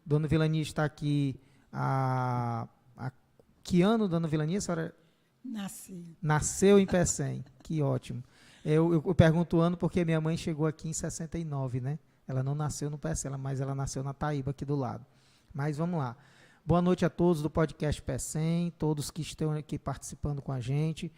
Dona Vilani está aqui que ano, Dona Vilani, a senhora? Nasceu em Pecém, que ótimo. Eu pergunto o ano porque minha mãe chegou aqui em 69, né? Ela não nasceu no Pecém, mas ela nasceu na Taíba, aqui do lado. Mas vamos lá. Boa noite a todos do podcast Pecém, todos que estão aqui participando com a gente.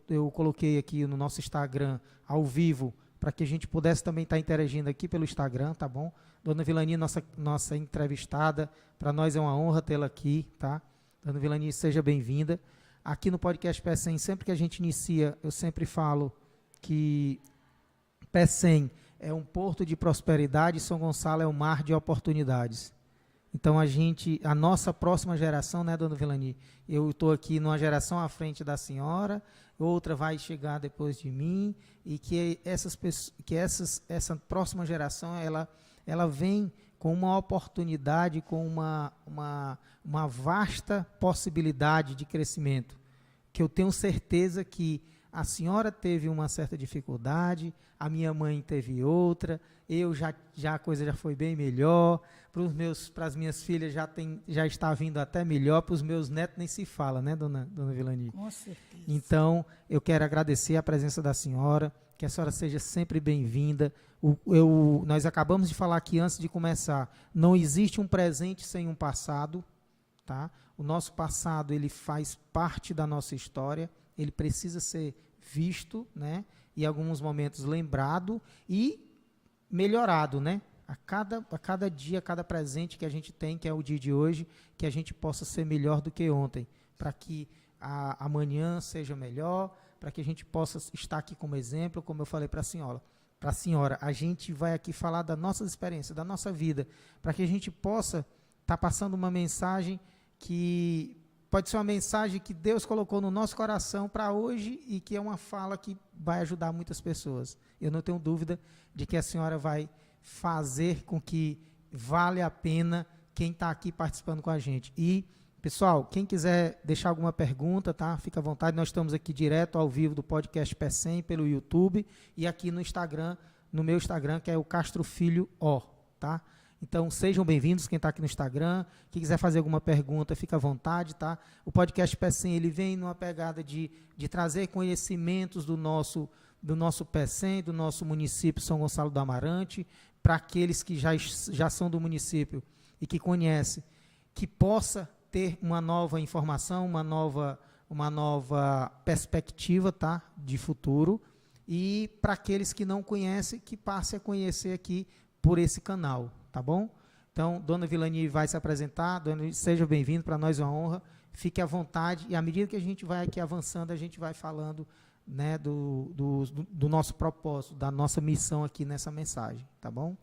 Eu coloquei aqui no nosso Instagram, ao vivo, para que a gente pudesse também estar interagindo aqui pelo Instagram, tá bom? Dona Vilani, nossa entrevistada, para nós é uma honra tê-la aqui, tá? Dona Vilani, seja bem-vinda. Aqui no podcast Pecém, sempre que a gente inicia, eu sempre falo que Pecém é um porto de prosperidade e São Gonçalo é um mar de oportunidades. Então, a nossa próxima geração, né, Dona Vilani? Eu estou aqui numa geração à frente da senhora, outra vai chegar depois de mim, e que essa próxima geração, ela vem com uma oportunidade, com uma vasta possibilidade de crescimento, que eu tenho certeza que a senhora teve uma certa dificuldade, a minha mãe teve outra, a coisa já foi bem melhor, para as minhas filhas já está vindo até melhor, para os meus netos nem se fala, né, dona Vilani? Com certeza. Então, eu quero agradecer a presença da senhora, que a senhora seja sempre bem-vinda. Nós acabamos de falar aqui antes de começar, não existe um presente sem um passado, tá? O nosso passado, ele faz parte da nossa história, ele precisa ser visto, né? E em alguns momentos lembrado e melhorado, né? A cada dia, a cada presente que a gente tem, que é o dia de hoje, que a gente possa ser melhor do que ontem, para que amanhã seja melhor, para que a gente possa estar aqui como exemplo, como eu falei para a senhora, a gente vai aqui falar da nossa experiência, da nossa vida, para que a gente possa estar passando uma mensagem que pode ser uma mensagem que Deus colocou no nosso coração para hoje e que é uma fala que vai ajudar muitas pessoas. Eu não tenho dúvida de que a senhora vai fazer com que vale a pena quem está aqui participando com a gente. E, pessoal, quem quiser deixar alguma pergunta, tá? Fica à vontade. Nós estamos aqui direto ao vivo do podcast Pecém pelo YouTube e aqui no Instagram, no meu Instagram, que é o Castro Filho O, tá? Então, sejam bem-vindos, quem está aqui no Instagram. Quem quiser fazer alguma pergunta, fica à vontade, tá? O podcast Pecém, ele vem numa pegada de trazer conhecimentos do nosso Pecém, do nosso município São Gonçalo do Amarante, para aqueles que já são do município e que conhecem, que possa ter uma nova informação, uma nova perspectiva, tá? De futuro. E para aqueles que não conhecem, que passe a conhecer aqui por esse canal. Tá bom? Então, Dona Vilani vai se apresentar. Dona, seja bem-vindo, para nós é uma honra. Fique à vontade e à medida que a gente vai aqui avançando, a gente vai falando, né, do nosso propósito, da nossa missão aqui nessa mensagem. Tá bom?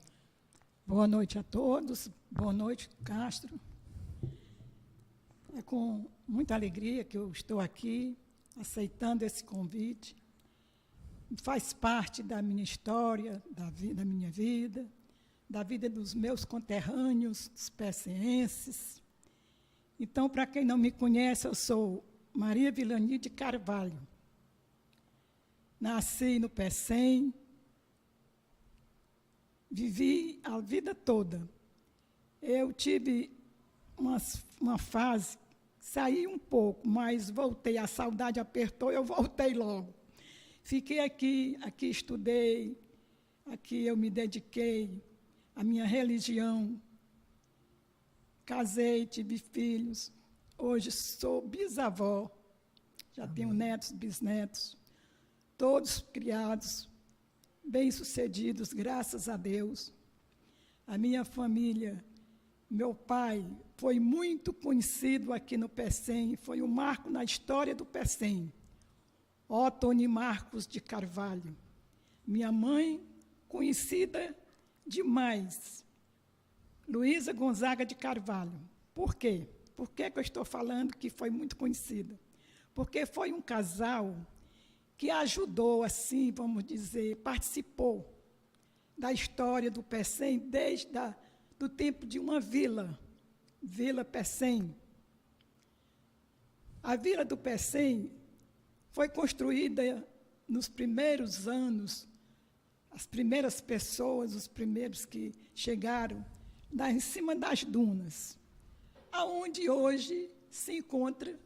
Boa noite a todos. Boa noite, Castro. É com muita alegria que eu estou aqui, aceitando esse convite. Faz parte da minha história, da minha vida, da vida dos meus conterrâneos, dos peceenses. Então, para quem não me conhece, eu sou Maria Vilani de Carvalho. Nasci no Pecém, vivi a vida toda. Eu tive uma fase, saí um pouco, mas voltei, a saudade apertou, eu voltei logo. Fiquei aqui estudei, aqui eu me dediquei à minha religião, casei, tive filhos, hoje sou bisavó, já tenho netos, bisnetos, todos criados, bem-sucedidos, graças a Deus. A minha família, meu pai foi muito conhecido aqui no Pecém, foi um marco na história do Pecém. Otoni Marcos de Carvalho. Minha mãe, conhecida demais, Luísa Gonzaga de Carvalho. Por quê? Por que eu estou falando que foi muito conhecida? Porque foi um casal que ajudou, assim, vamos dizer, participou da história do Pecém desde do tempo de uma vila, Vila Pecém. A Vila do Pecém foi construída nos primeiros anos, as primeiras pessoas, os primeiros que chegaram, em cima das dunas, aonde hoje se encontra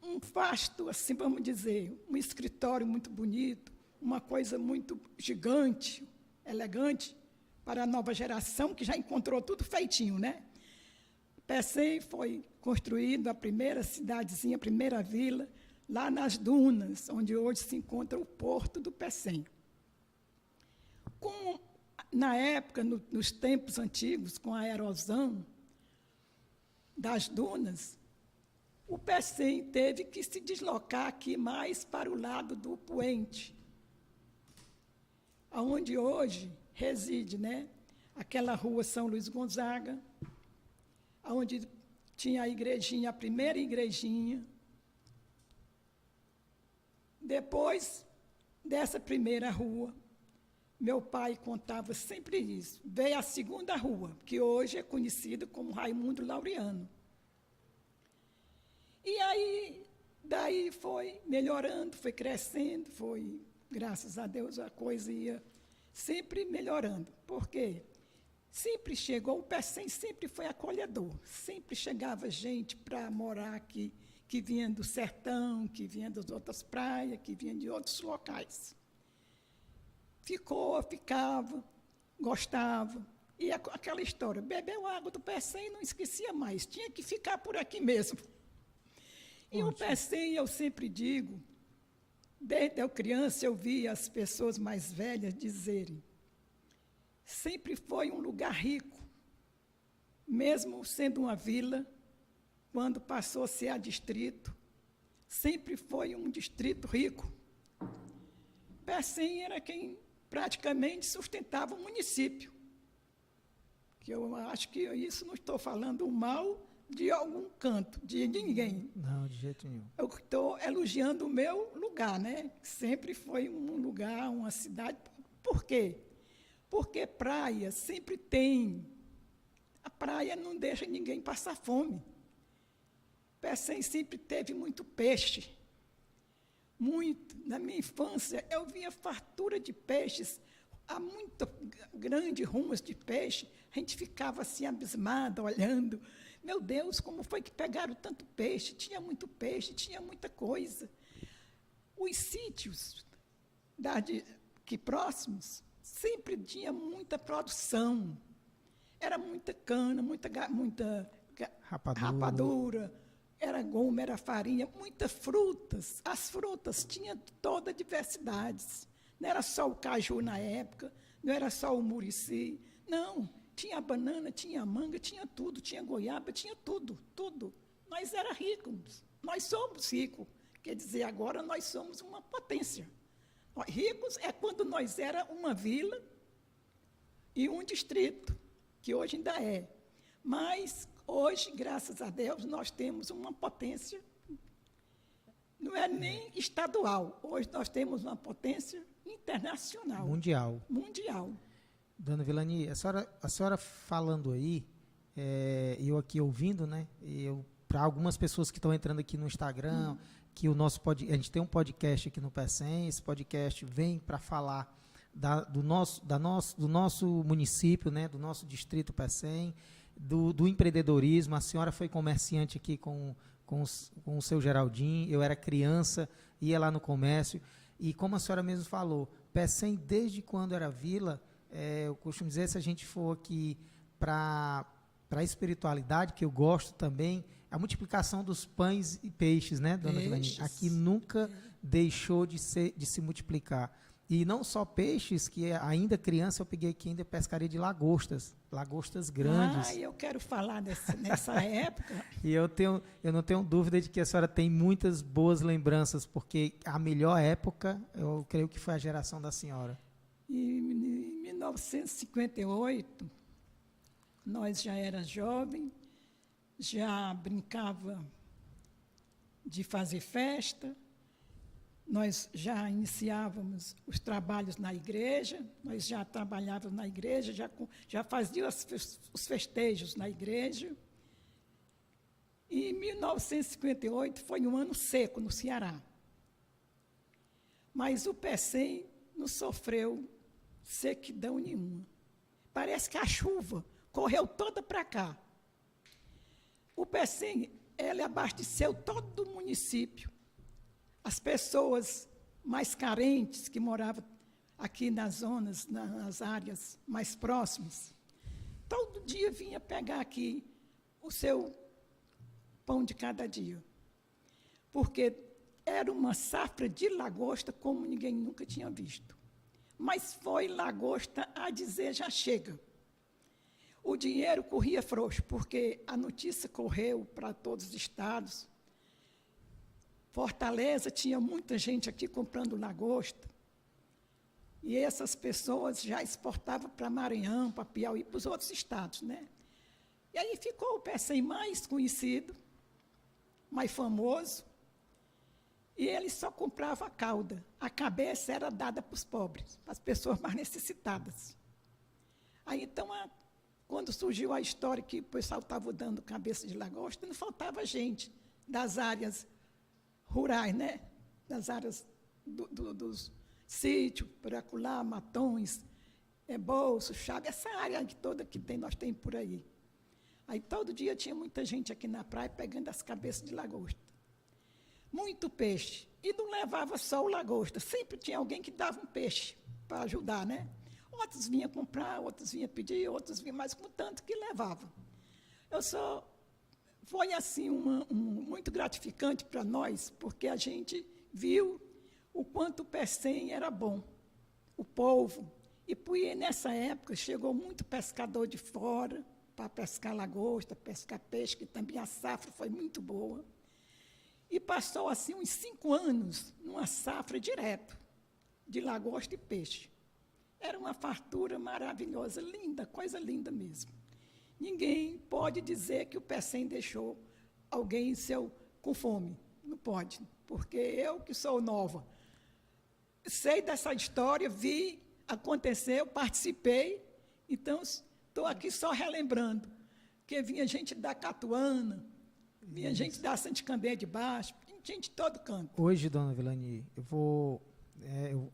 um vasto, assim vamos dizer, um escritório muito bonito, uma coisa muito gigante, elegante, para a nova geração, que já encontrou tudo feitinho, né? Pecém foi construído a primeira cidadezinha, a primeira vila, lá nas dunas, onde hoje se encontra o porto do Pecém. Na época, nos tempos antigos, com a erosão das dunas, o Pecém teve que se deslocar aqui mais para o lado do Poente, onde hoje reside, né, aquela rua São Luís Gonzaga, onde tinha a igrejinha, a primeira igrejinha. Depois dessa primeira rua, meu pai contava sempre isso. Veio a segunda rua, que hoje é conhecida como Raimundo Laureano. E aí, daí foi melhorando, foi crescendo, foi, graças a Deus, a coisa ia sempre melhorando. Por quê? Sempre chegou, o Pecém sempre foi acolhedor, sempre chegava gente para morar aqui, que vinha do sertão, que vinha das outras praias, que vinha de outros locais. Ficava, gostava. E aquela história, bebeu água do Pecém e não esquecia mais, tinha que ficar por aqui mesmo. E o Pecém, eu sempre digo, desde eu criança, eu via as pessoas mais velhas dizerem, sempre foi um lugar rico, mesmo sendo uma vila, quando passou a ser a distrito, sempre foi um distrito rico. Pecém era quem praticamente sustentava o município. Que eu acho que isso não estou falando mal de algum canto, de ninguém. Não, de jeito nenhum. Eu estou elogiando o meu lugar, né? Sempre foi um lugar, uma cidade. Por quê? Porque praia sempre tem. A praia não deixa ninguém passar fome. Pecém sempre teve muito peixe. Muito. Na minha infância, eu via fartura de peixes, há muito grande rumas de peixe. A gente ficava assim, abismada, olhando. Meu Deus, como foi que pegaram tanto peixe? Tinha muito peixe, tinha muita coisa. Os sítios que próximos sempre tinha muita produção. Era muita cana, muita rapadura, era goma, era farinha, muitas frutas. As frutas tinham toda a diversidade. Não era só o caju na época, não era só o murici, não. Tinha banana, tinha manga, tinha tudo, tinha goiaba, tinha tudo, tudo. Nós éramos ricos, nós somos ricos. Quer dizer, agora nós somos uma potência. Ricos é quando nós era uma vila e um distrito, que hoje ainda é. Mas hoje, graças a Deus, nós temos uma potência, não é nem estadual, hoje nós temos uma potência internacional. Mundial. Dona Vilani, a senhora falando aí, eu aqui ouvindo, né? Para algumas pessoas que estão entrando aqui no Instagram, que a gente tem um podcast aqui no Pecém, esse podcast vem para falar do nosso município, né? Do nosso distrito Pecém, do empreendedorismo. A senhora foi comerciante aqui com o seu Geraldinho, eu era criança, ia lá no comércio, e como a senhora mesmo falou, Pecém, desde quando era vila, eu costumo dizer, se a gente for aqui para a espiritualidade, que eu gosto também, a multiplicação dos pães e peixes, né, dona Vilani? Aqui nunca deixou de se multiplicar. E não só peixes, que ainda criança eu peguei aqui ainda pescaria de lagostas grandes. Eu quero falar nessa época. E eu não tenho dúvida de que a senhora tem muitas boas lembranças, porque a melhor época, eu creio que foi a geração da senhora. Em 1958, nós já era jovem, já brincava de fazer festa, nós já iniciávamos os trabalhos na igreja, nós já trabalhávamos na igreja, já fazíamos os festejos na igreja. E 1958 foi um ano seco no Ceará. Mas o Pecém não sofreu sequidão nenhuma. parece que a chuva correu toda para cá. O Pecém, ele abasteceu todo o município. As pessoas mais carentes que moravam aqui nas zonas, nas áreas mais próximas, todo dia vinha pegar aqui o seu pão de cada dia. Porque era uma safra de lagosta como ninguém nunca tinha visto. Mas foi lagosta a dizer já chega. O dinheiro corria frouxo, porque a notícia correu para todos os estados. Fortaleza tinha muita gente aqui comprando lagosta. E essas pessoas já exportavam para Maranhão, para Piauí, para os outros estados, né? E aí ficou o Pecém mais conhecido, mais famoso, e ele só comprava a cauda. A cabeça era dada para os pobres, para as pessoas mais necessitadas. Aí, então, quando surgiu a história que o pessoal estava dando cabeça de lagosta, não faltava gente das áreas rurais, né? Das áreas dos sítios, por acolá, Matões, Bolso, Chaves, essa área toda que nós temos por aí. Aí todo dia tinha muita gente aqui na praia pegando as cabeças de lagosta. Muito peixe. E não levava só o lagosta, sempre tinha alguém que dava um peixe para ajudar, né? Outros vinham comprar, outros vinham pedir, outros vinham, mas com tanto que levava. Foi assim muito gratificante para nós, porque a gente viu o quanto o Pecém era bom, o povo. E nessa época chegou muito pescador de fora para pescar lagosta, pescar peixe, que também a safra foi muito boa. E passou assim uns 5 anos numa safra direto de lagosta e peixe. Era uma fartura maravilhosa, linda, coisa linda mesmo. Ninguém pode dizer que o Pecém deixou alguém com fome. Não pode, porque eu que sou nova, sei dessa história, vi, aconteceu, participei, então estou aqui só relembrando, que vinha gente da Catuana, vinha gente da Santa Candé de Baixo, gente de todo canto. Hoje, dona Vilani,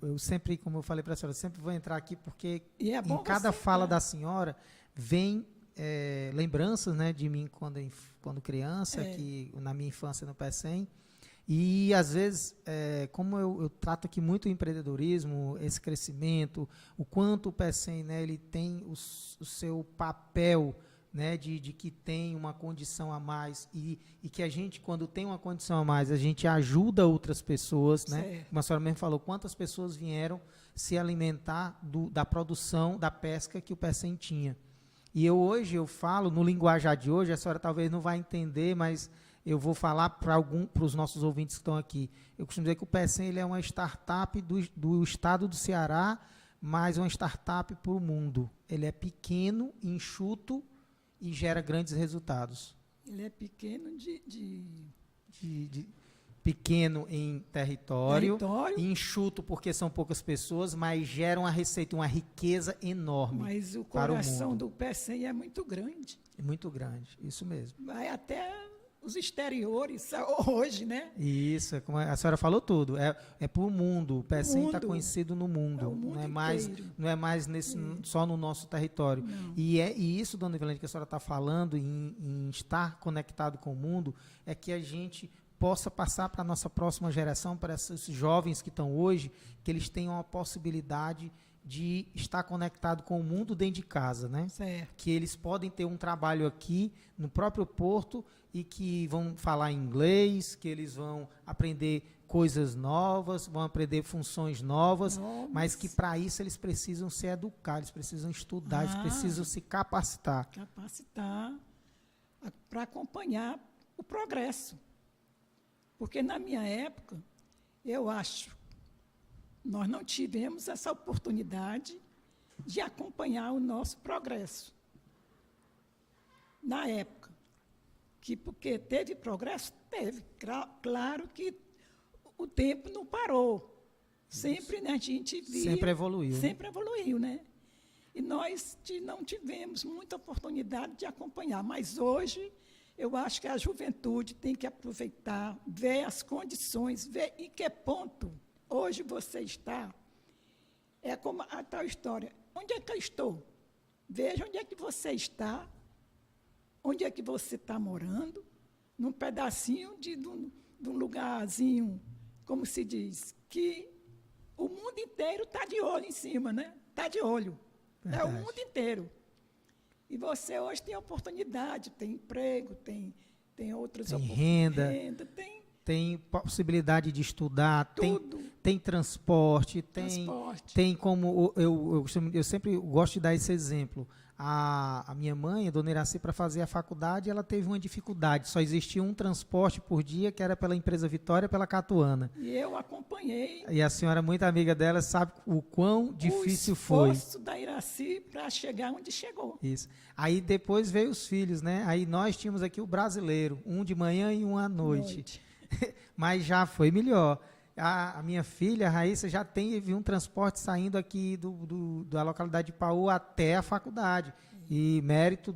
eu sempre, como eu falei para a senhora, sempre vou entrar aqui porque em cada fala da senhora vem lembranças, né, de mim quando criança, que na minha infância no Pecém. E, às vezes, como eu trato aqui muito o empreendedorismo, esse crescimento, o quanto o Pecém, né, ele tem o seu papel, né, de que tem uma condição a mais e que a gente, quando tem uma condição a mais, a gente ajuda outras pessoas, né? Como a senhora mesmo falou, quantas pessoas vieram se alimentar da produção, da pesca que o Pecém tinha. E hoje eu falo, no linguajar de hoje, a senhora talvez não vai entender, mas eu vou falar para os nossos ouvintes que estão aqui. Eu costumo dizer que o Pecém ele é uma startup do estado do Ceará, mas uma startup para o mundo. Ele é pequeno, enxuto e gera grandes resultados. Ele é pequeno pequeno em território, enxuto porque são poucas pessoas, mas gera uma receita, uma riqueza enorme. Mas o coração do Pecém é muito grande. É muito grande, isso mesmo. Vai até os exteriores hoje, né? Isso, como a senhora falou tudo. É para o mundo. O Pecém está conhecido no mundo. Não é mais só no nosso território. E isso, dona Evelane, que a senhora está falando em estar conectado com o mundo, é que a gente possa passar para a nossa próxima geração, para esses jovens que estão hoje, que eles tenham a possibilidade de estar conectado com o mundo dentro de casa, né? Certo. Que eles podem ter um trabalho aqui no próprio porto e que vão falar inglês, que eles vão aprender coisas novas, vão aprender funções novas, mas que para isso eles precisam ser educados, eles precisam estudar, eles precisam se capacitar. Capacitar para acompanhar o progresso. Porque na minha época, eu acho, nós não tivemos essa oportunidade de acompanhar o nosso progresso. Na época, porque teve progresso? Teve. Claro que o tempo não parou. Sempre, né, a gente via... Sempre evoluiu. Sempre evoluiu, né? E nós não tivemos muita oportunidade de acompanhar. Mas hoje, eu acho que a juventude tem que aproveitar, ver as condições, ver em que ponto hoje você está. É como a tal história. Onde é que eu estou? Veja onde é que você está, onde é que você está morando, num pedacinho de um lugarzinho, como se diz, que o mundo inteiro está de olho em cima, né? Está de olho. Verdade. É o mundo inteiro. E você hoje tem oportunidade, tem emprego, tem outras Tem oportunidades. Tem possibilidade de estudar, Tudo. tem transporte, Transporte. tem como. Eu sempre gosto de dar esse exemplo. A minha mãe, a dona Iraci, para fazer a faculdade, ela teve uma dificuldade. Só existia um transporte por dia, que era pela empresa Vitória, pela Catuana. E eu acompanhei. E a senhora, muito amiga dela, sabe o quão difícil foi. O esforço da Iraci para chegar onde chegou. Isso. Aí depois veio os filhos, né? Aí nós tínhamos aqui o brasileiro, um de manhã e um à noite. Mas já foi melhor. A minha filha, a Raíssa, já teve um transporte saindo aqui da localidade de Paú até a faculdade. E mérito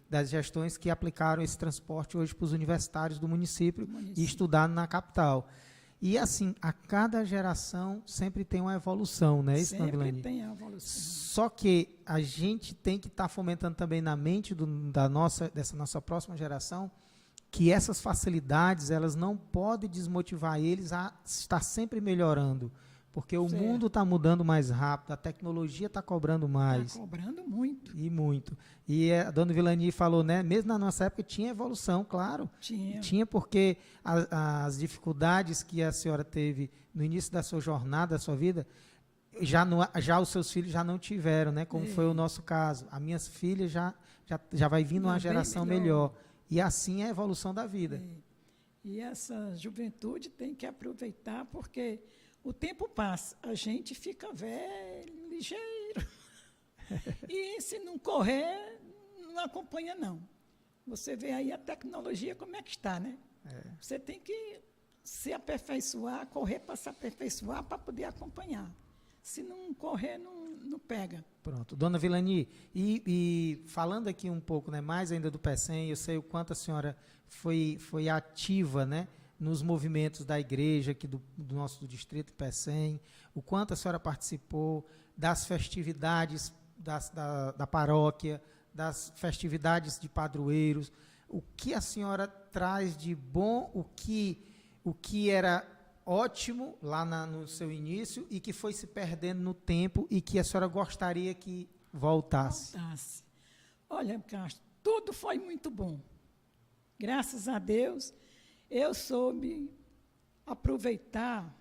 das gestões que aplicaram esse transporte hoje para os universitários do município e estudando na capital. E assim, a cada geração sempre tem uma evolução, né? Isso, sempre tem a evolução. Só que a gente tem que estar fomentando também na mente dessa nossa próxima geração que essas facilidades, elas não podem desmotivar eles a estar sempre melhorando, porque o mundo está mudando mais rápido, a tecnologia está cobrando mais. Está cobrando muito. E muito. E a dona Vilani falou, né, mesmo na nossa época tinha evolução, claro. Tinha porque as dificuldades que a senhora teve no início da sua jornada, da sua vida, já os seus filhos já não tiveram, né, como foi o nosso caso. As minhas filhas já vai vindo uma geração melhor. E assim é a evolução da vida. E essa juventude tem que aproveitar, porque o tempo passa, a gente fica velho, ligeiro. E se não correr, não acompanha, não. Você vê aí a tecnologia como é que está, né? Você tem que se aperfeiçoar, correr para se aperfeiçoar para poder acompanhar. Se não correr, não pega. Pronto. Dona Vilani, e falando aqui um pouco, né, mais ainda do PECEM, eu sei o quanto a senhora foi ativa, né, nos movimentos da igreja aqui do nosso distrito PECEM, o quanto a senhora participou das festividades da paróquia, das festividades de padroeiros, o que a senhora traz de bom, o que era ótimo lá no seu início e que foi se perdendo no tempo e que a senhora gostaria que voltasse? Olha, Castro, tudo foi muito bom. Graças a Deus, eu soube aproveitar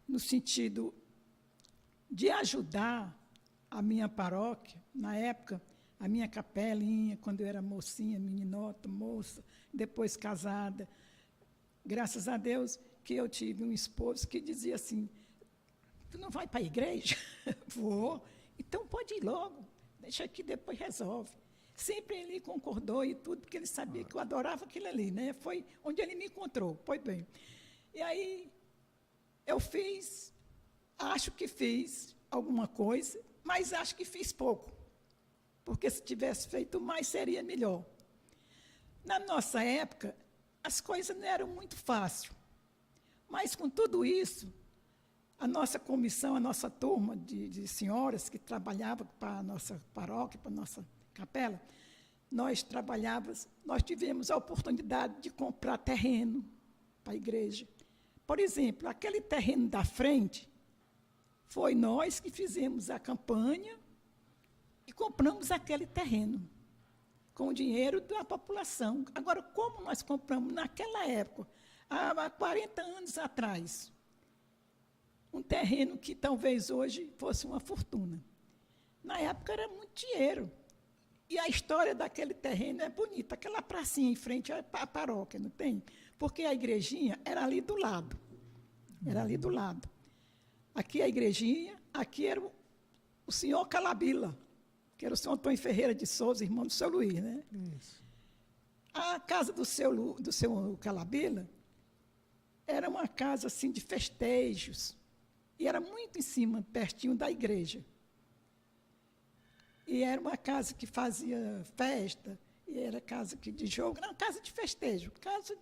no sentido de ajudar a minha paróquia, na época, a minha capelinha, quando eu era mocinha, meninota, moça, depois casada. Graças a Deus que eu tive um esposo que dizia assim, tu não vai para a igreja? Vou. Então pode ir logo, deixa aqui, depois resolve. Sempre ele concordou e tudo, porque ele sabia que eu adorava aquilo ali, né? Foi onde ele me encontrou, pois bem. E aí eu acho que fiz alguma coisa, mas acho que fiz pouco, porque se tivesse feito mais seria melhor. Na nossa época, as coisas não eram muito fáceis. Mas, com tudo isso, a nossa comissão, a nossa turma de senhoras que trabalhava para a nossa paróquia, para a nossa capela, nós tivemos a oportunidade de comprar terreno para a igreja. Por exemplo, aquele terreno da frente, foi nós que fizemos a campanha e compramos aquele terreno com o dinheiro da população. Agora, como nós compramos naquela época, há 40 anos atrás, um terreno que talvez hoje fosse uma fortuna. Na época era muito dinheiro. E a história daquele terreno é bonita, aquela pracinha em frente à paróquia, não tem? Porque a igrejinha era ali do lado. Era ali do lado. Aqui a igrejinha, aqui era o senhor Calabila, que era o senhor Antônio Ferreira de Souza, irmão do seu Luiz, né? Isso. A casa do seu Calabila era uma casa assim de festejos, e era muito em cima, pertinho da igreja. E era uma casa que fazia festa, e era casa de jogo, não, casa de festejo, casa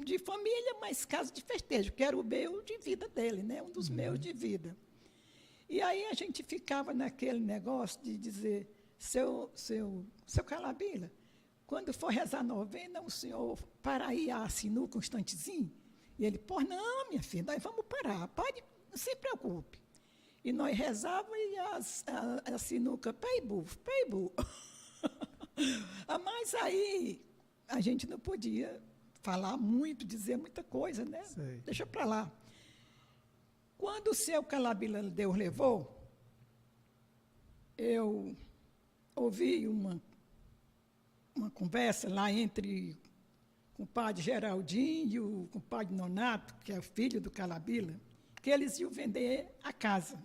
de família, mas casa de festejo, que era o meu de vida dele, né? Um dos meus de vida. E aí a gente ficava naquele negócio de dizer, seu Calabila, quando for rezar a novena, o senhor para aí a sinuca um instantezinho? E ele, pô, não, minha filha, nós vamos parar, pode, não se preocupe. E nós rezávamos e a sinuca, peibu. Mas aí a gente não podia falar muito, dizer muita coisa, né? Sei. Deixa para lá. Quando o seu Calabila Deus levou, eu ouvi uma conversa lá entre o compadre Geraldinho e o compadre Nonato, que é o filho do Calabila, que eles iam vender a casa.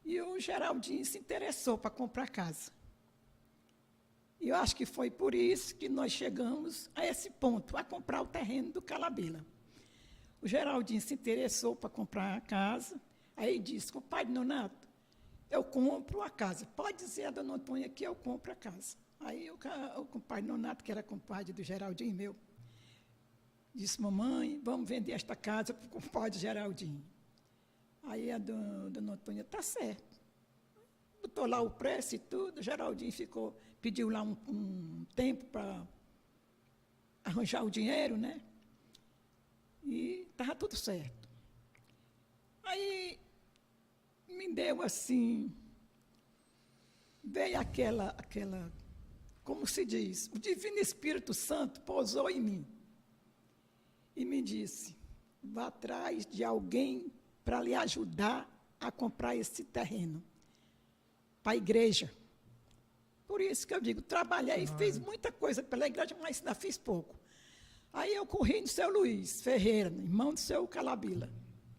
E o Geraldinho se interessou para comprar a casa. E eu acho que foi por isso que nós chegamos a esse ponto, a comprar o terreno do Calabila. O Geraldinho se interessou para comprar a casa, aí disse, compadre Nonato, eu compro a casa. Pode dizer a dona Antônia que eu compro a casa. Aí o compadre Nonato, que era compadre do Geraldinho meu, disse, mamãe, vamos vender esta casa para o compadre Geraldinho. Aí a dona Antônia, tá certo. Botou lá o preço e tudo, o Geraldinho pediu lá um tempo para arranjar o dinheiro, né? E estava tudo certo. Aí me deu assim, veio aquela, como se diz, o Divino Espírito Santo pousou em mim e me disse, vá atrás de alguém para lhe ajudar a comprar esse terreno para a igreja. Por isso que eu digo, trabalhei e fiz muita coisa pela igreja, mas ainda fiz pouco. Aí eu corri no seu Luiz Ferreira, irmão do seu Calabila.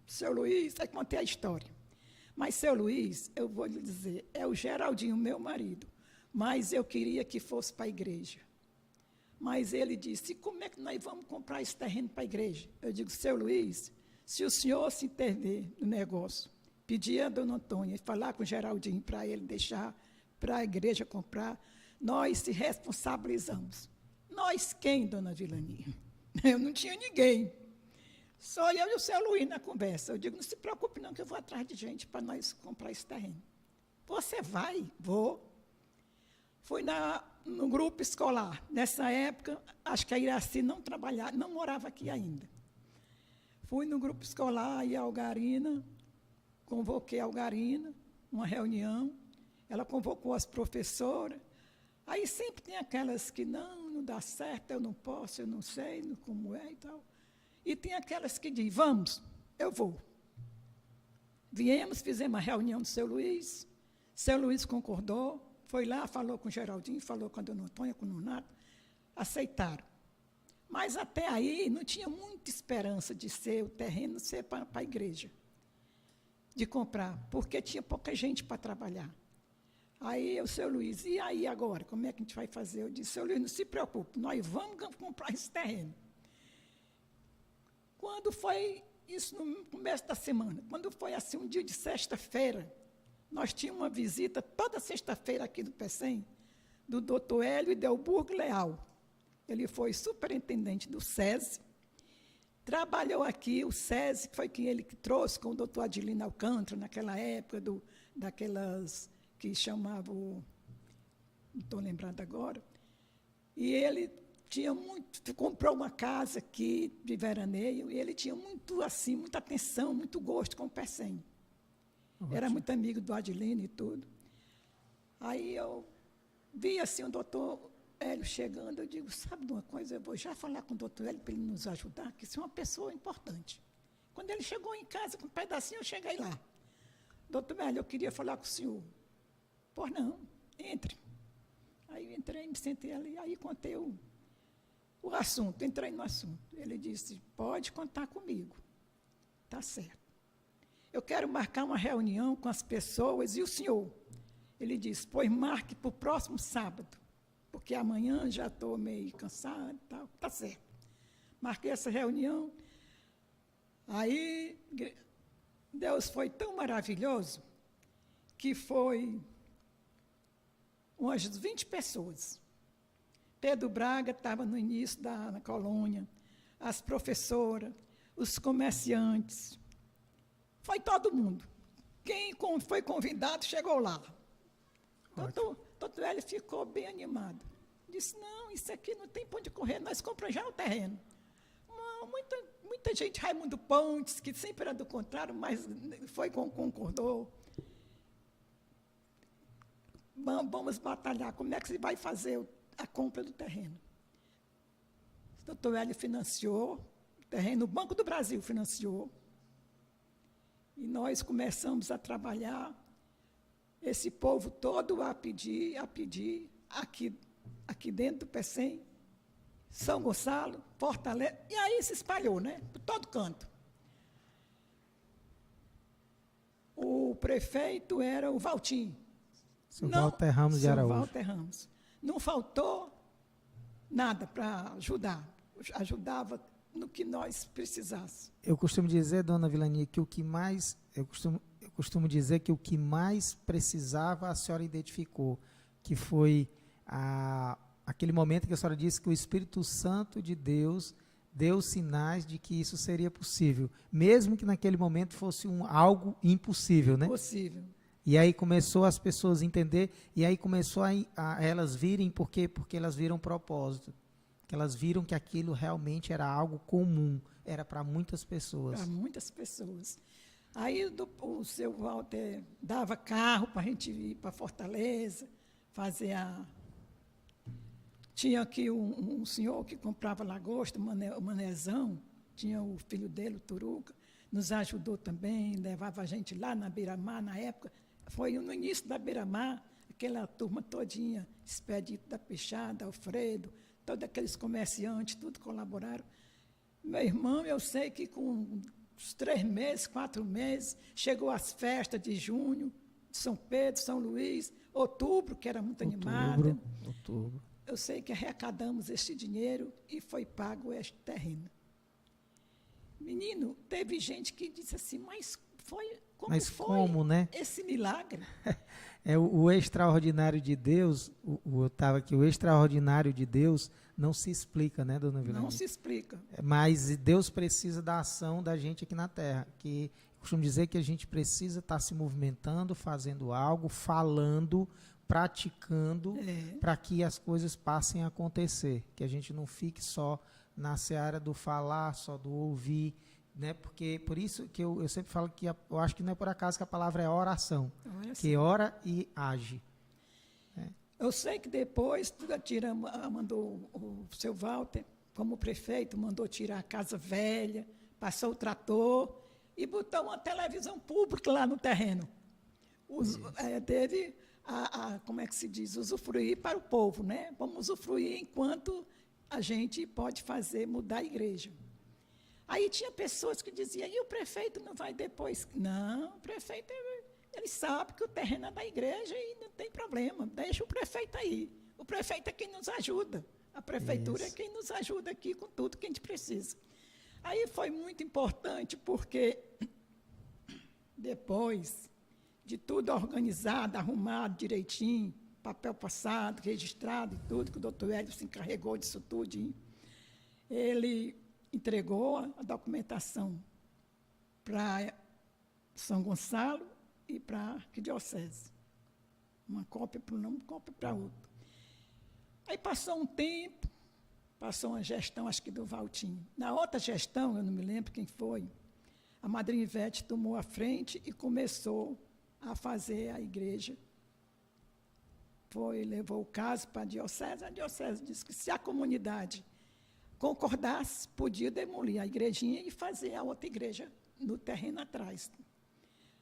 Seu Luiz, aí contei a história. Mas seu Luiz, eu vou lhe dizer, é o Geraldinho, meu marido, mas eu queria que fosse para a igreja. Mas ele disse, como é que nós vamos comprar esse terreno para a igreja? Eu digo, seu Luiz, se o senhor se intervir no negócio, pedir a dona Antônia e falar com o Geraldinho para ele deixar para a igreja comprar, nós se responsabilizamos. Nós quem, dona Vilani? Eu não tinha ninguém. Só eu e o seu Luiz na conversa. Eu digo, não se preocupe não, que eu vou atrás de gente para nós comprar esse terreno. Você vai? Vou. Fui no grupo escolar. Nessa época, acho que a Iraci não trabalhava, não morava aqui ainda. Fui no grupo escolar e a Algarina, convoquei a Algarina, uma reunião. Ela convocou as professoras. Aí sempre tem aquelas que não dá certo, eu não posso, eu não sei como é e tal. E tem aquelas que dizem, vamos, eu vou. Viemos, fizemos uma reunião do seu Luiz concordou, foi lá, falou com o Geraldinho, falou com a dona Antônia, com o Nonato, aceitaram. Mas até aí não tinha muita esperança de ser o terreno, ser para a igreja, de comprar, porque tinha pouca gente para trabalhar. Aí o seu Luiz, e aí agora, como é que a gente vai fazer? Eu disse, seu Luiz, não se preocupe, nós vamos comprar esse terreno. Quando foi isso no começo da semana, quando foi assim um dia de sexta-feira, nós tínhamos uma visita toda sexta-feira aqui do PECEM, do doutor Hélio Delburgo Leal. Ele foi superintendente do SESI, trabalhou aqui, o SESI, que foi quem ele que trouxe com o doutor Adilino Alcântara, naquela época, daquelas que chamavam, não estou lembrando agora, e ele tinha muito, comprou uma casa aqui de veraneio, e ele tinha muito, assim, muita atenção, muito gosto com o PECEM. Era muito amigo do Adilino e tudo. Aí eu vi, assim, o doutor Hélio chegando, eu digo, sabe de uma coisa, eu vou já falar com o doutor Hélio para ele nos ajudar, que isso é uma pessoa importante. Quando ele chegou em casa com um pedacinho, eu cheguei lá. Doutor Hélio, eu queria falar com o senhor. Pois não, entre. Aí eu entrei, me sentei ali, aí contei o assunto, entrei no assunto. Ele disse, pode contar comigo. Tá certo. Eu quero marcar uma reunião com as pessoas e o senhor. Ele disse, pois marque para o próximo sábado, porque amanhã já estou meio cansado e tal. Tá certo. Marquei essa reunião. Aí, Deus foi tão maravilhoso que foi umas 20 pessoas. Pedro Braga estava no início da colônia, as professoras, os comerciantes, foi todo mundo. Quem foi convidado chegou lá. Doutor Hélio ficou bem animado. Disse, não, isso aqui não tem para onde correr, nós compramos já o terreno. Muita gente, Raimundo Pontes, que sempre era do contrário, mas concordou. Vamos batalhar, como é que se vai fazer a compra do terreno? O doutor Hélio financiou o terreno, o Banco do Brasil financiou, e nós começamos a trabalhar, esse povo todo a pedir, aqui dentro do PECEM, São Gonçalo, Fortaleza, e aí se espalhou, né, por todo canto. O prefeito era o Valtim. Seu Walter Ramos de Araújo. Walter Ramos. Não faltou nada para ajudar. Ajudava no que nós precisássemos. Eu costumo dizer, dona Vilani, que o que mais... Eu costumo dizer que o que mais precisava a senhora identificou, que foi aquele momento que a senhora disse que o Espírito Santo de Deus deu sinais de que isso seria possível, mesmo que naquele momento fosse algo impossível, né? Possível. E aí começou as pessoas a entender, e aí começou a elas virem, porque elas viram propósito, que elas viram que aquilo realmente era algo comum, era para muitas pessoas. Para muitas pessoas. Aí o seu Walter dava carro para a gente ir para Fortaleza, fazer Tinha aqui um senhor que comprava lagosta, o Manezão, tinha o filho dele, o Turuca, nos ajudou também, levava a gente lá na Beira-Mar, na época, foi no início da Beira-Mar, aquela turma todinha, Expedito da Peixada, Alfredo, todos aqueles comerciantes, tudo colaboraram. Meu irmão, eu sei que com uns 3 meses, 4 meses, chegou as festas de junho, de São Pedro, São Luís, outubro, que era muito animada. Outubro. Eu sei que arrecadamos este dinheiro e foi pago este terreno. Menino, teve gente que disse assim, mas como, né? Esse milagre? O extraordinário de Deus, eu estava aqui, o extraordinário de Deus não se explica, né, dona Vilani? Não se explica. Mas Deus precisa da ação da gente aqui na Terra, que eu costumo dizer que a gente precisa estar se movimentando, fazendo algo, falando, praticando, para que as coisas passem a acontecer, que a gente não fique só na seara do falar, só do ouvir, né? Porque por isso que eu sempre falo que eu acho que não é por acaso que a palavra é oração, que ora e age. Né? Eu sei que depois mandou o seu Walter, como prefeito, mandou tirar a casa velha, passou o trator e botou uma televisão pública lá no terreno. Teve como é que se diz, usufruir para o povo, né? Vamos usufruir enquanto a gente pode mudar a igreja. Aí tinha pessoas que diziam, e o prefeito não vai depois? Não, o prefeito, ele sabe que o terreno é da igreja e não tem problema, deixa o prefeito aí. O prefeito é quem nos ajuda, a prefeitura é quem nos ajuda aqui com tudo que a gente precisa. Aí foi muito importante, porque depois de tudo organizado, arrumado direitinho, papel passado, registrado e tudo, que o doutor Hélio se encarregou disso tudo, ele entregou a documentação para São Gonçalo e para a Arquidiocese. Uma cópia para um, uma cópia para outro. Aí passou um tempo, passou uma gestão, acho que do Valtinho. Na outra gestão, eu não me lembro quem foi, a madrinha Ivete tomou a frente e começou a fazer a igreja. Levou o caso para a diocese disse que se a comunidade concordasse, podia demolir a igrejinha e fazer a outra igreja no terreno atrás.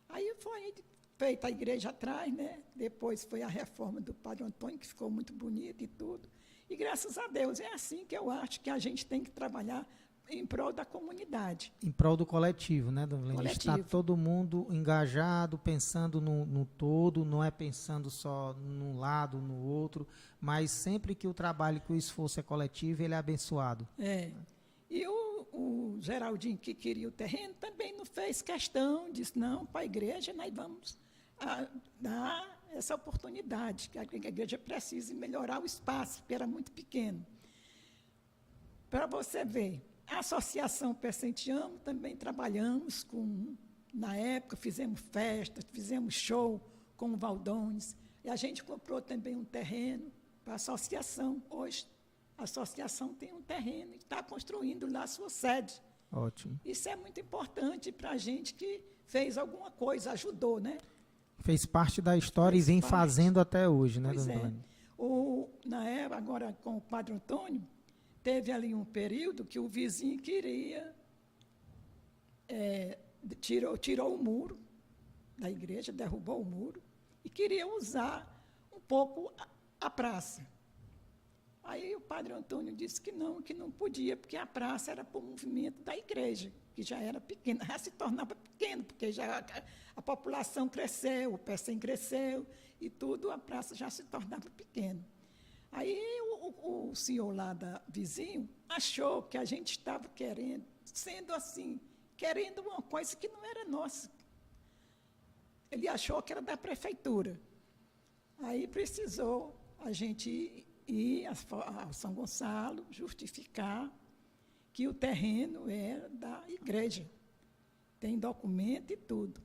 Aí foi feita a igreja atrás, né? Depois foi a reforma do Padre Antônio, que ficou muito bonita e tudo. E graças a Deus, é assim que eu acho que a gente tem que trabalhar em prol da comunidade. Em prol do coletivo, né, dona Vilani? Está todo mundo engajado, pensando no todo, não é pensando só num lado, no outro, mas sempre que o trabalho, que o esforço é coletivo, ele é abençoado. E o Geraldinho, que queria o terreno, também não fez questão, disse, não, para a igreja nós vamos dar essa oportunidade, que a igreja precisa melhorar o espaço, porque era muito pequeno. Para você ver, a Associação Pecentiano também trabalhamos na época, fizemos festas, fizemos show com o Valdones. E a gente comprou também um terreno para a associação. Hoje, a associação tem um terreno e está construindo lá a sua sede. Ótimo. Isso é muito importante para a gente que fez alguma coisa, ajudou, né? Fez parte da história e vem fazendo até hoje, né, dona Elaine? Na época, agora com o Padre Antônio, teve ali um período que o vizinho queria, tirou o muro da igreja, derrubou o muro, e queria usar um pouco a praça. Aí o Padre Antônio disse que não podia, porque a praça era para o movimento da igreja, que já era pequena, já se tornava pequeno, porque já a população cresceu, o PECEM cresceu, e tudo, a praça já se tornava pequena. Aí o senhor lá vizinho achou que a gente estava querendo, sendo assim, querendo uma coisa que não era nossa. Ele achou que era da prefeitura. Aí precisou a gente ir a São Gonçalo justificar que o terreno era da igreja. Tem documento e tudo.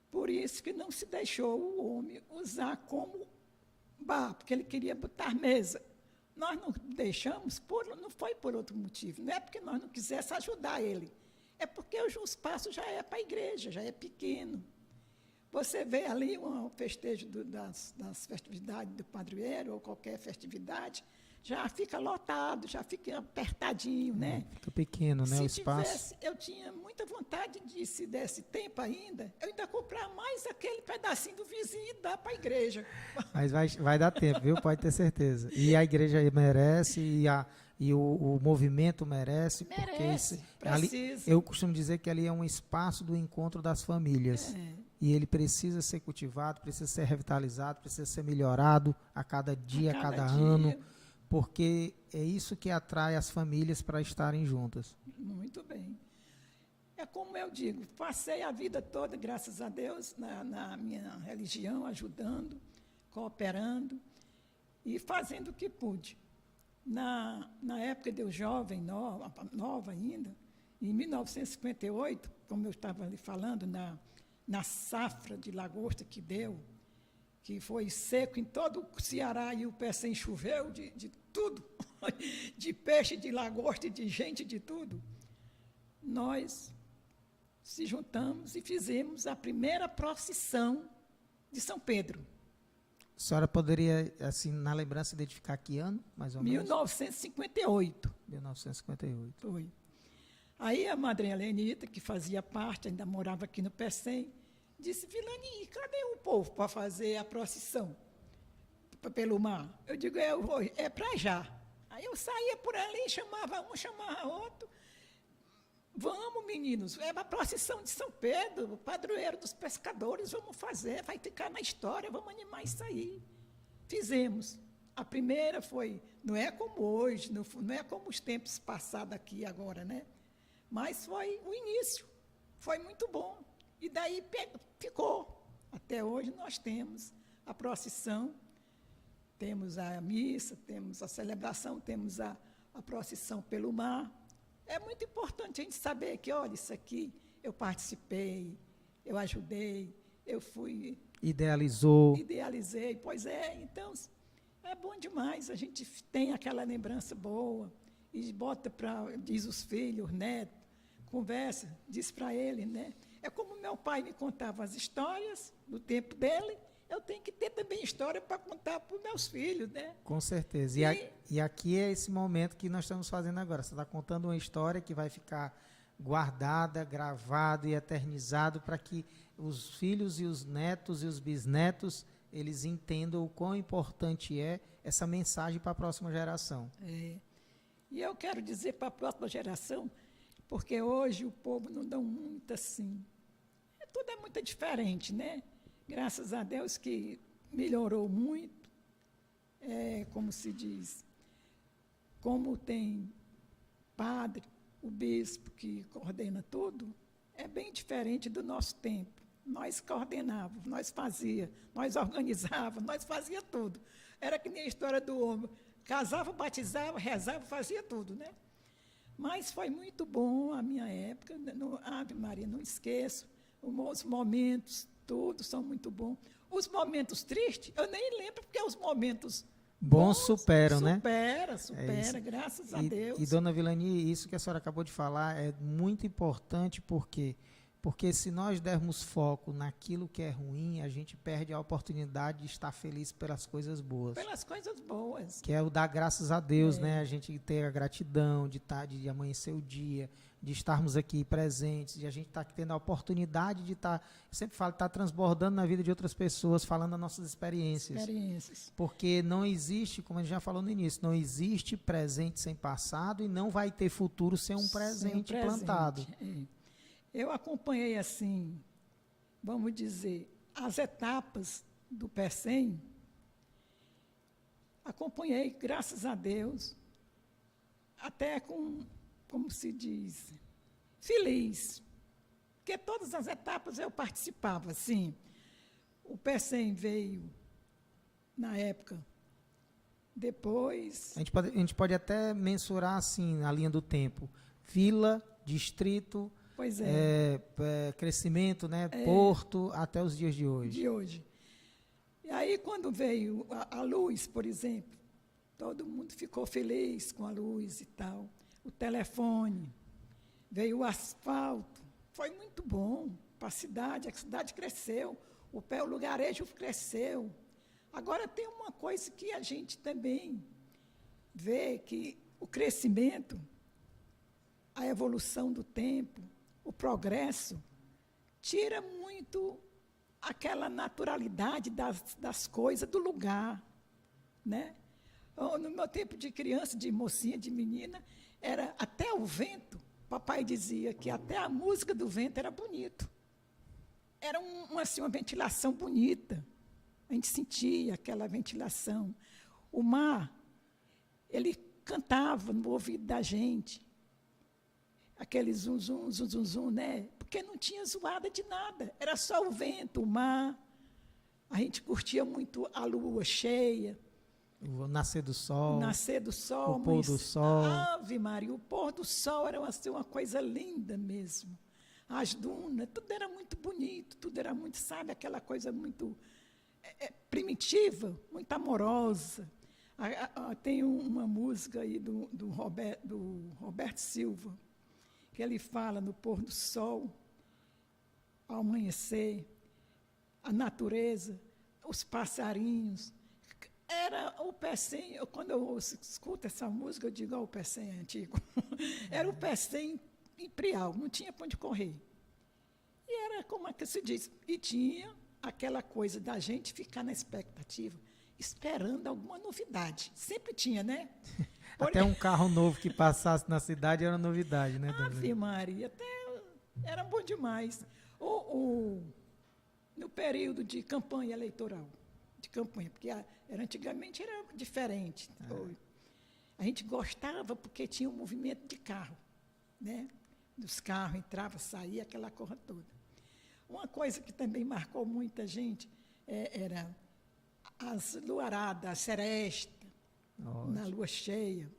Por isso que não se deixou o homem usar como bar, porque ele queria botar mesa. Nós não deixamos, não foi por outro motivo, não é porque nós não quisesse ajudar ele, é porque o espaço já é para a igreja, já é pequeno. Você vê ali um festejo das festividades do padroeiro, ou qualquer festividade, já fica lotado, já fica apertadinho, né? Fica pequeno, né, o espaço. Eu tinha muita vontade de, se desse tempo ainda, eu ainda comprar mais aquele pedacinho do vizinho e dar para a igreja. Mas vai dar tempo, viu? Pode ter certeza. E a igreja merece, e o movimento merece, porque precisa. Eu costumo dizer que ali é um espaço do encontro das famílias. E ele precisa ser cultivado, precisa ser revitalizado, precisa ser melhorado a cada dia, a cada ano, porque é isso que atrai as famílias para estarem juntas. Muito bem. É como eu digo, passei a vida toda, graças a Deus, na minha religião, ajudando, cooperando e fazendo o que pude. Na época de eu jovem, nova ainda, em 1958, como eu estava ali falando, na safra de lagosta que deu, que foi seco em todo o Ceará e o PECEM choveu de tudo, de peixe, de lagosta, de gente, de tudo, nós se juntamos e fizemos a primeira procissão de São Pedro. A senhora poderia, assim, na lembrança, identificar que ano, mais ou menos? 1958. 1958. Foi. Aí a madrinha Lenita, que fazia parte, ainda morava aqui no PECEM, disse, Vilani, cadê o povo para fazer a procissão pelo mar? Eu digo, é para já. Aí eu saía por ali, chamava um, chamava outro. Vamos, meninos, é a procissão de São Pedro, o padroeiro dos pescadores, vamos fazer, vai ficar na história, vamos animar isso aí. Fizemos. A primeira foi, não é como hoje, não é como os tempos passados aqui agora, né? Mas foi o início, foi muito bom. E daí ficou. Até hoje nós temos a procissão, temos a missa, temos a celebração, temos a procissão pelo mar. É muito importante a gente saber que, olha, isso aqui eu participei, eu ajudei, eu fui... Idealizei, pois é. Então, é bom demais, a gente tem aquela lembrança boa e bota diz os filhos, netos, conversa, diz para ele, né? É como meu pai me contava as histórias do tempo dele, eu tenho que ter também história para contar para os meus filhos, né? Com certeza. E aqui é esse momento que nós estamos fazendo agora. Você está contando uma história que vai ficar guardada, gravado e eternizado para que os filhos e os netos e os bisnetos, eles entendam o quão importante é essa mensagem para a próxima geração. É. E eu quero dizer para a próxima geração, porque hoje o povo não dá muito assim. Tudo é muito diferente, né? Graças a Deus que melhorou muito, como se diz, como tem padre, o bispo que coordena tudo, é bem diferente do nosso tempo. Nós coordenávamos, nós fazíamos, nós organizávamos, nós fazíamos tudo. Era que nem a história do homem, casava, batizava, rezava, fazia tudo, né? Mas foi muito bom a minha época, Ave Maria, não esqueço, os momentos, tudo são muito bons. os momentos tristes, eu nem lembro, porque os momentos Bons superam, né? Supera, graças a Deus. E, dona Vilani, isso que a senhora acabou de falar é muito importante, porque se nós dermos foco naquilo que é ruim, a gente perde a oportunidade de estar feliz pelas coisas boas. Pelas coisas boas. Que é o dar graças a Deus, né? A gente ter a gratidão de amanhecer o dia, de estarmos aqui presentes, de a gente estar tendo a oportunidade de estar, eu sempre falo, estar transbordando na vida de outras pessoas, falando das nossas experiências. Porque não existe, como a gente já falou no início, não existe presente sem passado e não vai ter futuro sem um presente plantado. Eu acompanhei, assim, vamos dizer, as etapas do PECEM, acompanhei, graças a Deus, até com, como se diz, feliz, porque todas as etapas eu participava, assim. O PECEM veio, na época, depois... A gente pode até mensurar, assim, na linha do tempo, vila, distrito... Pois crescimento, né? Porto, até os dias de hoje. E aí, quando veio a luz, por exemplo, todo mundo ficou feliz com a luz e tal. O telefone, veio o asfalto, foi muito bom para a cidade cresceu, o lugarejo cresceu. Agora, tem uma coisa que a gente também vê, que o crescimento, a evolução do tempo, o progresso, tira muito aquela naturalidade das coisas, do lugar, né? No meu tempo de criança, de mocinha, de menina, era até o vento, papai dizia que até a música do vento era bonito. Era uma ventilação bonita, a gente sentia aquela ventilação. O mar, ele cantava no ouvido da gente, aquele zum, zum, zum, zum, zum, né? Porque não tinha zoada de nada, era só o vento, o mar. A gente curtia muito a lua cheia. O nascer do sol. O pôr do sol. Ave Maria, o pôr do sol era uma coisa linda mesmo. As dunas, tudo era muito bonito, tudo era muito, sabe, aquela coisa muito primitiva, muito amorosa. Tem uma música aí do Roberto Silva, que ele fala no pôr do sol, ao amanhecer, a natureza, os passarinhos. Era o PECEM, quando eu escuto essa música, eu digo, o PECEM é antigo. Era o PECEM imperial, não tinha para onde correr. E era como é que se diz, e tinha aquela coisa da gente ficar na expectativa, esperando alguma novidade. Sempre tinha, né? Até um carro novo que passasse na cidade era novidade, né? Ave Maria, até era bom demais. No período de campanha eleitoral, porque antigamente era diferente. A gente gostava porque tinha um movimento de carro, né? Dos carros, entrava, saía, aquela coisa toda. Uma coisa que também marcou muita gente era as luaradas, a seresta, na lua cheia.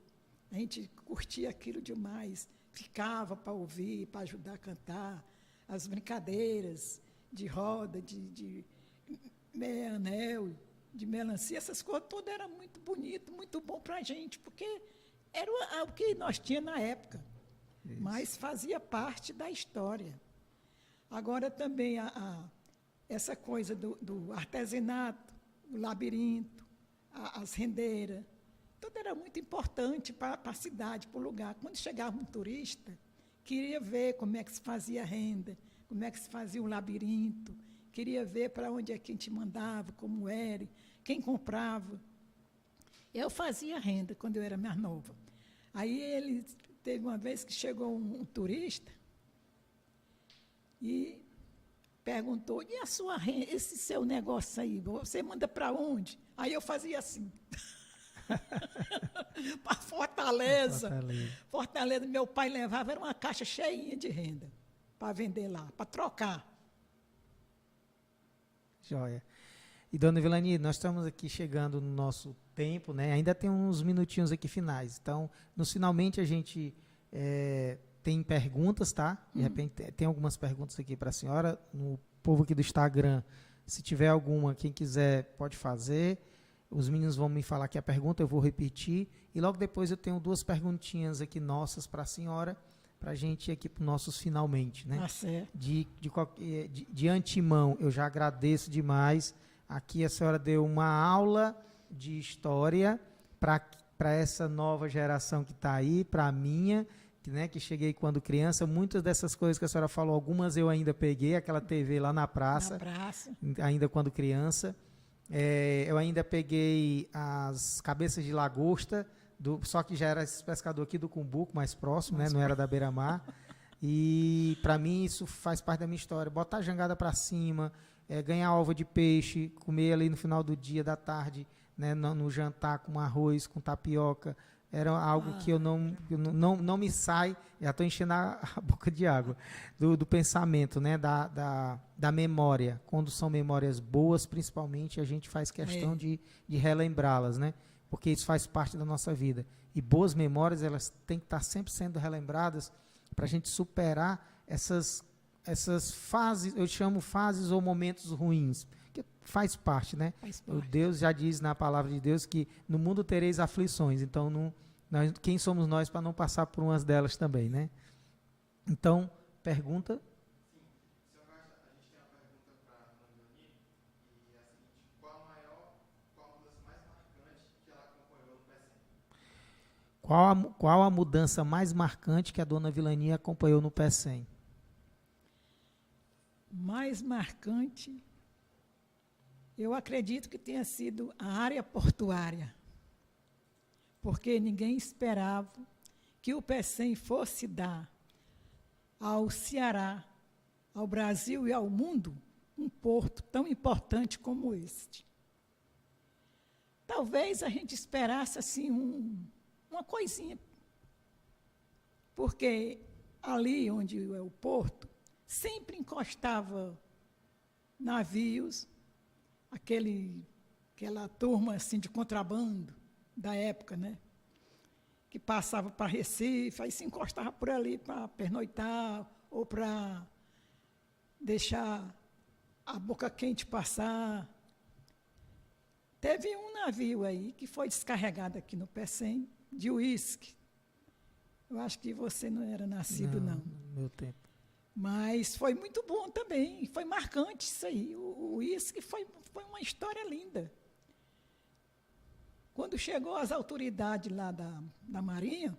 A gente curtia aquilo demais, ficava para ouvir, para ajudar a cantar, as brincadeiras de roda, de meia-anel, de melancia, essas coisas todas eram muito bonitas, muito bom para a gente, porque era o que nós tínhamos na época, mas fazia parte da história. Agora também essa coisa do artesanato, o labirinto, as rendeiras, tudo era muito importante para a cidade, para o lugar. Quando chegava um turista, queria ver como é que se fazia a renda, como é que se fazia o labirinto, queria ver para onde é que a gente mandava, como era, quem comprava. Eu fazia renda quando eu era mais nova. Aí teve uma vez que chegou um turista e perguntou, e a sua renda, esse seu negócio aí, você manda para onde? Aí eu fazia assim. Para Fortaleza. Fortaleza, meu pai levava, era uma caixa cheinha de renda para vender lá, para trocar. Joia. E, dona Vilani, nós estamos aqui chegando no nosso tempo, né? Ainda tem uns minutinhos aqui finais. Então, finalmente a gente tem perguntas, tá? De repente, tem algumas perguntas aqui para a senhora. O povo aqui do Instagram Se tiver alguma, quem quiser pode fazer. Os meninos vão me falar aqui a pergunta, eu vou repetir. E logo depois eu tenho 2 perguntinhas aqui nossas para a senhora, para a gente ir aqui para os nossos finalmente, né? Tá certo. De antemão, eu já agradeço demais. Aqui a senhora deu uma aula de história para essa nova geração que está aí, para a minha, que cheguei quando criança. Muitas dessas coisas que a senhora falou, algumas eu ainda peguei, aquela TV lá na praça. Ainda quando criança. Eu ainda peguei as cabeças de lagosta, só que já era esse pescador aqui do Cumbuco, mais próximo, né? Não era da beira-mar. E para mim isso faz parte da minha história. Botar a jangada para cima, ganhar alva de peixe, comer ali no final do dia, da tarde, né? No jantar com arroz, com tapioca. Era algo que eu não me sai, já estou enchendo a boca de água, do pensamento, né? Da memória. Quando são memórias boas, principalmente, a gente faz questão de relembrá-las, né? Porque isso faz parte da nossa vida. E boas memórias, elas têm que estar sempre sendo relembradas para a gente superar essas fases, eu chamo fases ou momentos ruins, que faz parte, né? O Deus já diz na palavra de Deus que no mundo tereis aflições, então quem somos nós para não passar por umas delas também, né? Então, pergunta? Qual a mudança mais marcante que a dona Vilani acompanhou no PECEM? Mais marcante, eu acredito que tenha sido a área portuária, porque ninguém esperava que o PECEM fosse dar ao Ceará, ao Brasil e ao mundo um porto tão importante como este. Talvez a gente esperasse assim uma coisinha, porque ali onde é o porto, sempre encostava navios, aquela turma assim de contrabando da época, né? Que passava para Recife, aí se encostava por ali para pernoitar ou para deixar a boca quente passar. Teve um navio aí que foi descarregado aqui no PECEM, de uísque. Eu acho que você não era nascido, não. No meu tempo. Mas foi muito bom também, foi marcante isso aí. O uísque foi uma história linda. Quando chegou as autoridades lá da Marinha,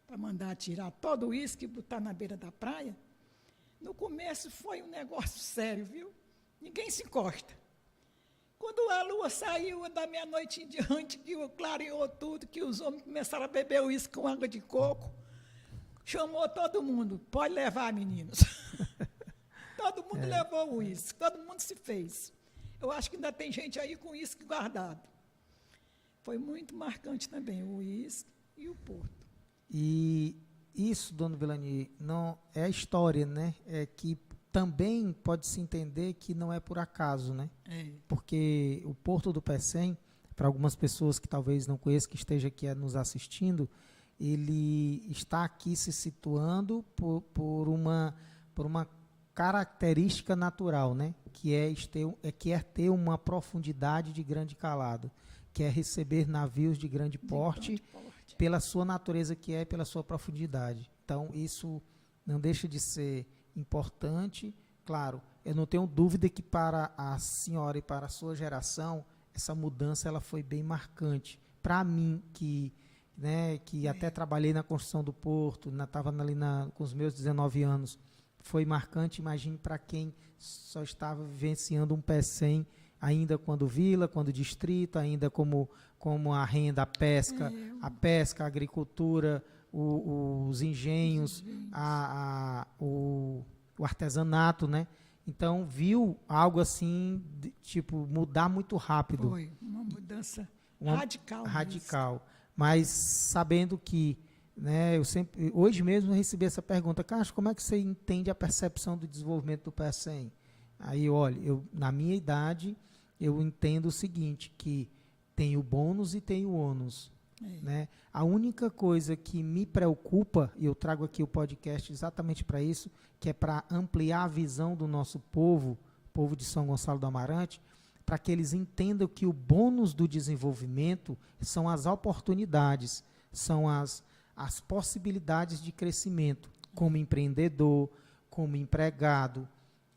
para mandar tirar todo o uísque e botar na beira da praia, no começo foi um negócio sério, viu? Ninguém se encosta. Quando a lua saiu da meia-noite em diante, que clareou tudo, que os homens começaram a beber uísque com água de coco, chamou todo mundo, pode levar, meninos. Todo mundo levou o uísque, todo mundo se fez. Eu acho que ainda tem gente aí com uísque guardado. Foi muito marcante também o uísque e o porto. E isso, dona Vilani, não é a história, né? É que também pode-se entender que não é por acaso, né? Porque o Porto do PECEM, para algumas pessoas que talvez não conheçam, que esteja aqui nos assistindo, ele está aqui se situando por uma característica natural, né? Que é ter uma profundidade de grande calado, que é receber navios de grande porte pela sua natureza, que é pela sua profundidade. Então, isso não deixa de ser importante. Claro, eu não tenho dúvida que para a senhora e para a sua geração, essa mudança ela foi bem marcante. Para mim, que até trabalhei na construção do porto, estava ali com os meus 19 anos, foi marcante. Imagine para quem só estava vivenciando um PECEM, ainda quando vila, quando distrito, ainda como a renda, a pesca, a agricultura, os engenhos, o artesanato, né? Então, viu algo assim, mudar muito rápido. Foi uma mudança radical. Mas sabendo que, né, hoje mesmo eu recebi essa pergunta: Castro, como é que você entende a percepção do desenvolvimento do PECEM? Aí, olha, na minha idade, eu entendo o seguinte, que tem o bônus e tem o ônus. Né? A única coisa que me preocupa, e eu trago aqui o podcast exatamente para isso, que é para ampliar a visão do nosso povo, povo de São Gonçalo do Amarante, para que eles entendam que o bônus do desenvolvimento são as oportunidades, são as possibilidades de crescimento, como empreendedor, como empregado,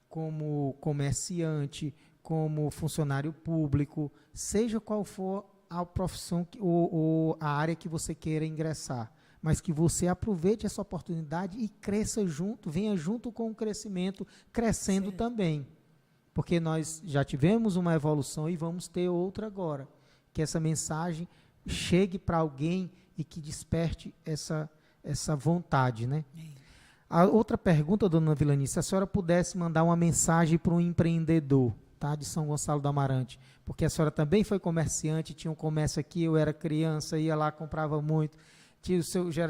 como comerciante, como funcionário público, seja qual for a profissão ou a área que você queira ingressar, mas que você aproveite essa oportunidade e cresça junto, venha junto com o crescimento, crescendo também. Porque nós já tivemos uma evolução e vamos ter outra agora. Que essa mensagem chegue para alguém e que desperte essa vontade, né? A outra pergunta, dona Vilani, se a senhora pudesse mandar uma mensagem para um empreendedor, tá, de São Gonçalo do Amarante, porque a senhora também foi comerciante, tinha um comércio aqui, eu era criança, ia lá, comprava muito. Tinha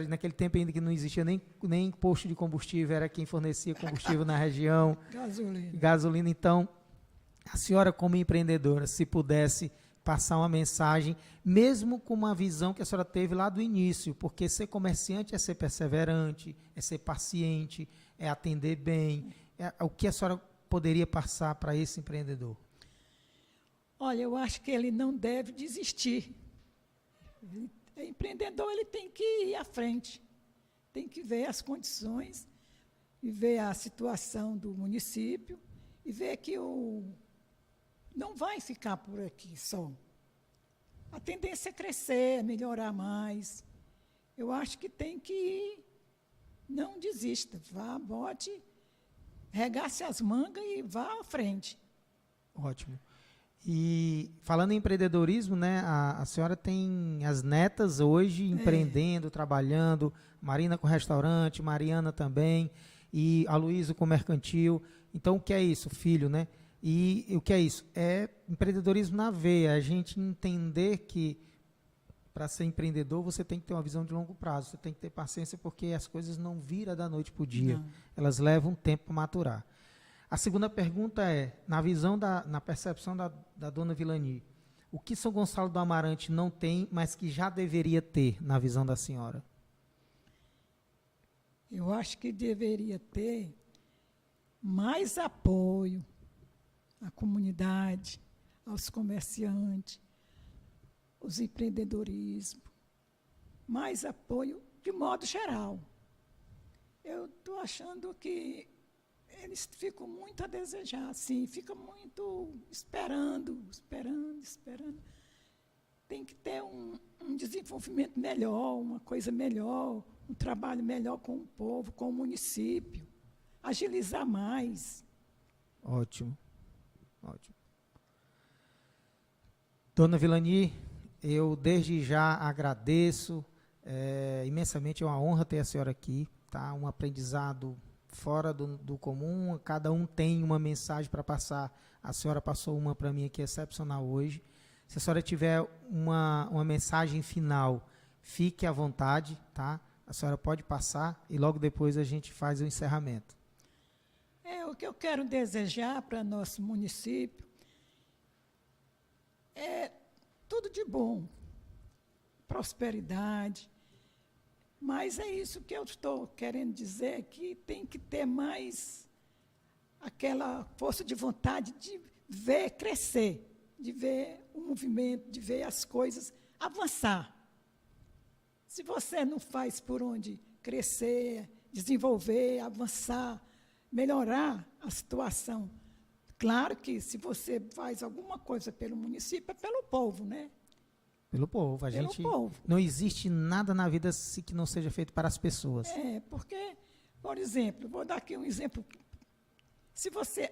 naquele tempo ainda que não existia nem posto de combustível, era quem fornecia combustível na região. Gasolina. Então, a senhora como empreendedora, se pudesse passar uma mensagem, mesmo com uma visão que a senhora teve lá do início, porque ser comerciante é ser perseverante, é ser paciente, é atender bem. O que a senhora poderia passar para esse empreendedor? Olha, eu acho que ele não deve desistir. Empreendedor, ele tem que ir à frente, tem que ver as condições, e ver a situação do município, e ver que não vai ficar por aqui só. A tendência é crescer, é melhorar mais. Eu acho que tem que ir, não desista, bote, regace as mangas e vá à frente. Ótimo. E falando em empreendedorismo, né, a senhora tem as netas hoje empreendendo, trabalhando, Marina com restaurante, Mariana também, e a Luísa com mercantil. Então, o que é isso? Filho, né? E o que é isso? É empreendedorismo na veia, a gente entender que para ser empreendedor você tem que ter uma visão de longo prazo, você tem que ter paciência porque as coisas não viram da noite para o dia, elas levam tempo para maturar. A segunda pergunta é, na visão, na percepção da dona Vilani, o que São Gonçalo do Amarante não tem, mas que já deveria ter na visão da senhora? Eu acho que deveria ter mais apoio à comunidade, aos comerciantes, os empreendedorismo, mais apoio de modo geral. Eu estou achando que eles ficam muito a desejar, assim, ficam muito esperando. Tem que ter um desenvolvimento melhor, uma coisa melhor, um trabalho melhor com o povo, com o município, agilizar mais. Ótimo. Dona Vilani, eu desde já agradeço, imensamente, é uma honra ter a senhora aqui, tá? Um aprendizado fora do comum, cada um tem uma mensagem para passar, a senhora passou uma para mim aqui excepcional hoje. Se a senhora tiver uma mensagem final, fique à vontade, tá? A senhora pode passar e logo depois a gente faz o encerramento. O que eu quero desejar para nosso município é tudo de bom, prosperidade, mas é isso que eu estou querendo dizer, que tem que ter mais aquela força de vontade de ver crescer, de ver o movimento, de ver as coisas avançar. Se você não faz por onde crescer, desenvolver, avançar, melhorar a situação, claro que se você faz alguma coisa pelo município, é pelo povo, né? Pelo povo. Não existe nada na vida que não seja feito para as pessoas. Porque, por exemplo, vou dar aqui um exemplo. Se você...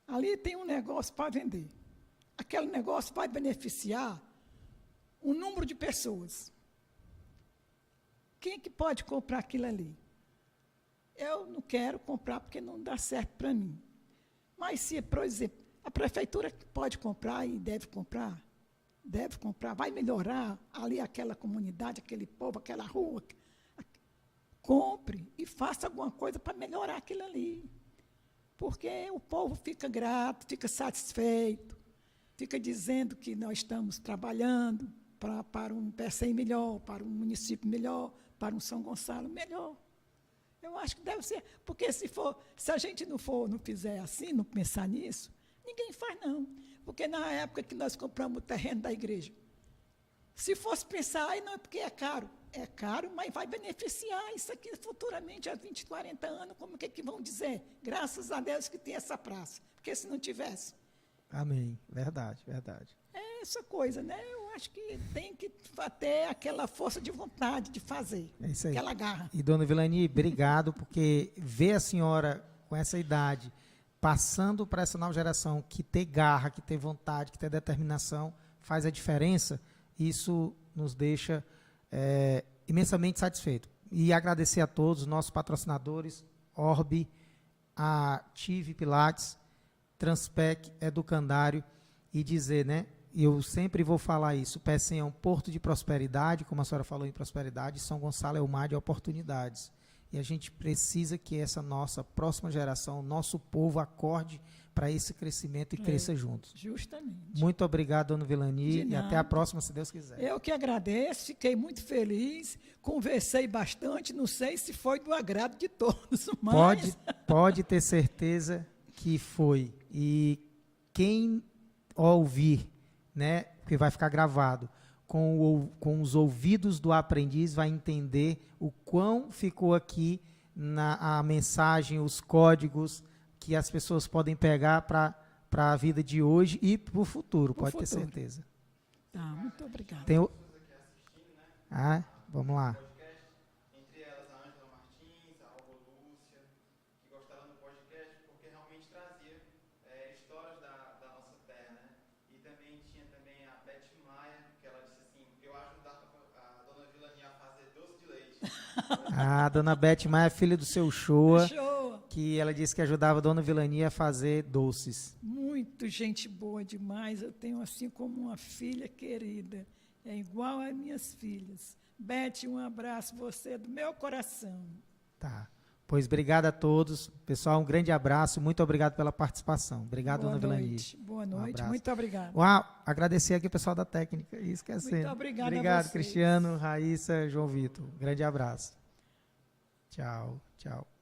ali tem um negócio para vender. Aquele negócio vai beneficiar um número de pessoas. Quem é que pode comprar aquilo ali? Eu não quero comprar porque não dá certo para mim. Mas se, por exemplo, a prefeitura pode comprar e deve comprar, vai melhorar ali aquela comunidade, aquele povo, aquela rua. Compre e faça alguma coisa para melhorar aquilo ali. Porque o povo fica grato, fica satisfeito, fica dizendo que nós estamos trabalhando para um PECEM melhor, para um município melhor, para um São Gonçalo melhor. Eu acho que deve ser, porque se a gente não fizer assim, não pensar nisso, ninguém faz não. Porque na época que nós compramos o terreno da igreja, se fosse pensar, não é porque é caro, mas vai beneficiar isso aqui futuramente, há 20, 40 anos, como que vão dizer? Graças a Deus que tem essa praça, porque se não tivesse. Amém, verdade, verdade. É essa coisa, né? Eu acho que tem que ter aquela força de vontade de fazer, É isso aí. aquela garra. E, dona Vilani, obrigado, porque ver a senhora com essa idade, passando para essa nova geração, que ter garra, que ter vontade, que ter determinação, faz a diferença, isso nos deixa imensamente satisfeito. E agradecer a todos os nossos patrocinadores, Orbe, a Tive Pilates, Transpec, Educandário, e dizer, né, eu sempre vou falar isso, Pecém é um porto de prosperidade, como a senhora falou em prosperidade, São Gonçalo é o mar de oportunidades. E a gente precisa que essa nossa próxima geração, nosso povo, acorde para esse crescimento e cresça juntos. Justamente. Muito obrigado, dona Vilani, e até a próxima, se Deus quiser. Eu que agradeço, fiquei muito feliz, conversei bastante, não sei se foi do agrado de todos, mas... Pode ter certeza que foi. E quem ouvir, né, porque vai ficar gravado, com os ouvidos do aprendiz, vai entender o quão ficou aqui a mensagem, os códigos que as pessoas podem pegar para a vida de hoje e para o futuro, pode ter certeza. Tá, muito obrigada. Vamos lá. Entre elas a Ângela Martins, a Alba Lúcia, que gostaram do podcast porque realmente trazia histórias da nossa terra, né? E também tinha a Beth Maia, que ela disse assim, eu ajudava a dona Vilani a fazer doce de leite. A dona Beth Maia, filha do seu Shoa, Shoa. Que ela disse que ajudava a dona Vilani a fazer doces. Muito gente boa demais, eu tenho assim como uma filha querida, é igual às minhas filhas. Beth, um abraço, você do meu coração. Tá. Pois obrigado a todos. Pessoal, um grande abraço. Muito obrigado pela participação. Obrigado, dona Vilani. Boa noite, muito obrigada. Agradecer aqui o pessoal da técnica. Esquecendo. Muito obrigada. Obrigado, Cristiano, Raíssa, João Vitor. Grande abraço. Tchau, tchau.